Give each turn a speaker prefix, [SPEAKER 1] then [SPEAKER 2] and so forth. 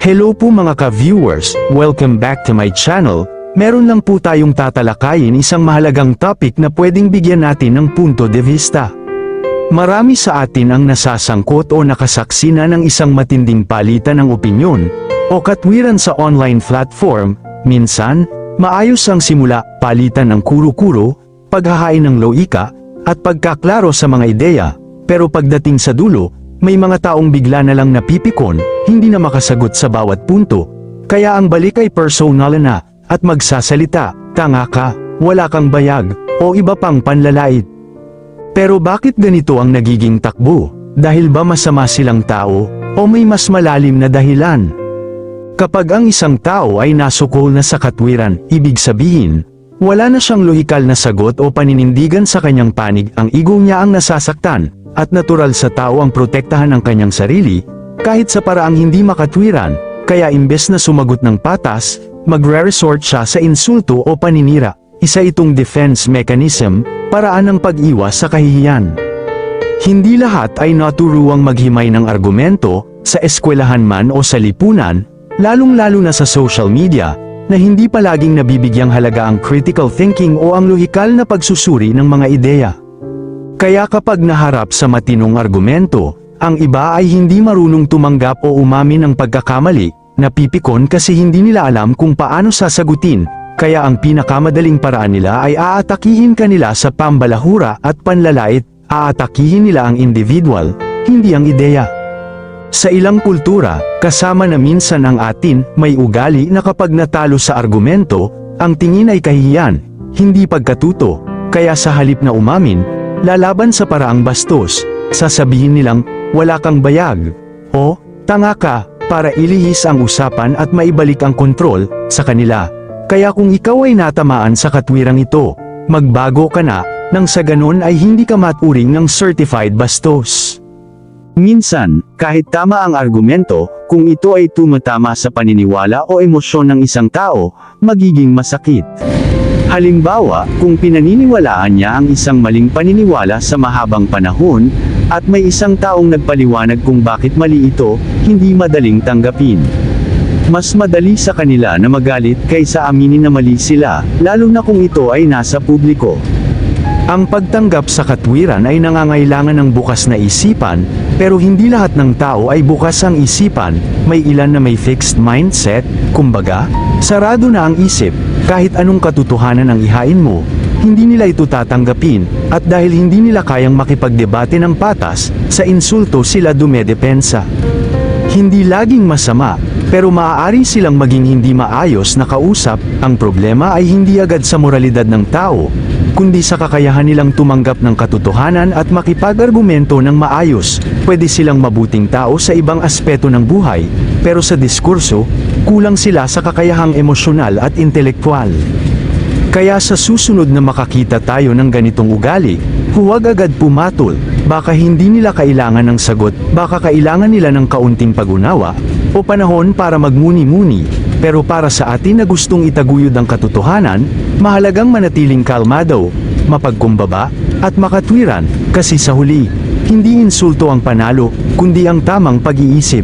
[SPEAKER 1] Hello po mga ka-viewers, welcome back to my channel. Meron lang po tayong tatalakayin isang mahalagang topic na pwedeng bigyan natin ng punto de vista. Marami sa atin ang nasasangkot o nakasaksi na ng isang matinding palitan ng opinyon o katwiran sa online platform. Minsan, maayos ang simula, palitan ng kuro-kuro, paghahain ng loika, at pagkaklaro sa mga ideya, pero pagdating sa dulo, may mga taong bigla na lang napipikon, hindi na makasagot sa bawat punto. Kaya ang balik ay personal na, at magsasalita, tanga ka, wala kang bayag, o iba pang panlalait. Pero bakit ganito ang nagiging takbo? Dahil ba masama silang tao, o may mas malalim na dahilan? Kapag ang isang tao ay nasukol na sa katwiran, ibig sabihin, wala na siyang lohikal na sagot o paninindigan sa kanyang panig, ang ego niya ang nasasaktan, at natural sa tao ang protektahan ang kanyang sarili, kahit sa paraang hindi makatwiran, kaya imbes na sumagot ng patas, magre-resort siya sa insulto o paninira. Isa itong defense mechanism, paraan ng pag-iwas sa kahihiyan. Hindi lahat ay naturuang maghimay ng argumento, sa eskwelahan man o sa lipunan, lalong-lalo na sa social media, na hindi palaging nabibigyang halaga ang critical thinking o ang lohikal na pagsusuri ng mga ideya. Kaya kapag naharap sa matinong argumento, ang iba ay hindi marunong tumanggap o umamin ng pagkakamali, napipikon kasi hindi nila alam kung paano sasagutin, kaya ang pinakamadaling paraan nila ay aatakihin kanila sa pambalahura at panlalait, aatakihin nila ang individual, hindi ang ideya. Sa ilang kultura, kasama na minsan ang atin, may ugali na kapag natalo sa argumento, ang tingin ay kahihiyan, hindi pagkatuto, kaya sa halip na umamin, lalaban sa paraang bastos, sasabihin nilang, wala kang bayag, o, tanga ka, para ilihis ang usapan at maibalik ang kontrol, sa kanila. Kaya kung ikaw ay natamaan sa katwirang ito, magbago ka na, nang sa ganon ay hindi ka maturing ng certified bastos. Minsan, kahit tama ang argumento, kung ito ay tumatama sa paniniwala o emosyon ng isang tao, magiging masakit. Halimbawa, kung pinaniniwalaan niya ang isang maling paniniwala sa mahabang panahon, at may isang taong nagpaliwanag kung bakit mali ito, hindi madaling tanggapin. Mas madali sa kanila na magalit kaysa aminin na mali sila, lalo na kung ito ay nasa publiko. Ang pagtanggap sa katwiran ay nangangailangan ng bukas na isipan, pero hindi lahat ng tao ay bukas ang isipan, may ilan na may fixed mindset, kumbaga, sarado na ang isip. Kahit anong katotohanan ang ihain mo, hindi nila ito tatanggapin, at dahil hindi nila kayang makipagdebate ng patas, sa insulto sila dumedepensa. Hindi laging masama, pero maaari silang maging hindi maayos na kausap. Ang problema ay hindi agad sa moralidad ng tao, kundi sa kakayahan nilang tumanggap ng katotohanan at makipag-argumento ng maayos. Pwede silang mabuting tao sa ibang aspeto ng buhay, pero sa diskurso, kulang sila sa kakayahang emosyonal at intelektual. Kaya sa susunod na makakita tayo ng ganitong ugali, huwag agad pumatol, baka hindi nila kailangan ng sagot, baka kailangan nila ng kaunting pag-unawa, o panahon para magmuni-muni, pero para sa atin na gustong itaguyod ang katotohanan, mahalagang manatiling kalmado, mapagkumbaba, at makatwiran, kasi sa huli, hindi insulto ang panalo, kundi ang tamang pag-iisip.